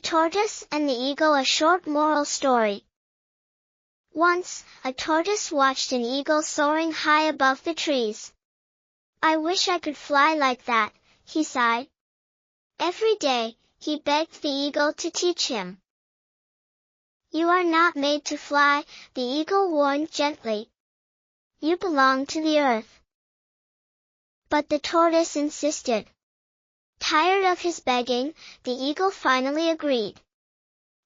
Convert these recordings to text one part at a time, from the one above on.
Tortoise and the Eagle. A short moral story. Once, a tortoise watched an eagle soaring high above the trees. "I wish I could fly like that," he sighed. Every day, he begged the eagle to teach him. "You are not made to fly," the eagle warned gently. "You belong to the earth." But the tortoise insisted. Tired of his begging, the eagle finally agreed.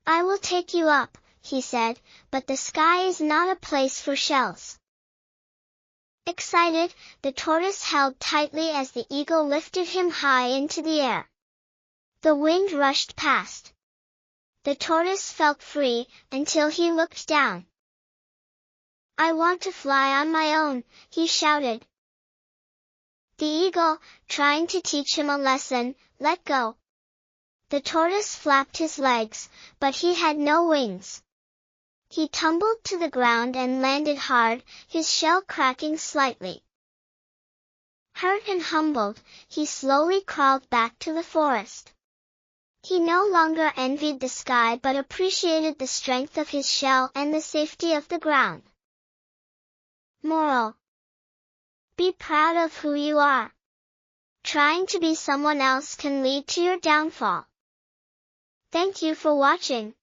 "I will take you up," he said, "but the sky is not a place for shells." Excited, the tortoise held tightly as the eagle lifted him high into the air. The wind rushed past. The tortoise felt free, until he looked down. "I want to fly on my own," he shouted. The eagle, trying to teach him a lesson, let go. The tortoise flapped his legs, but he had no wings. He tumbled to the ground and landed hard, his shell cracking slightly. Hurt and humbled, he slowly crawled back to the forest. He no longer envied the sky but appreciated the strength of his shell and the safety of the ground. Moral: be proud of who you are. Trying to be someone else can lead to your downfall. Thank you for watching.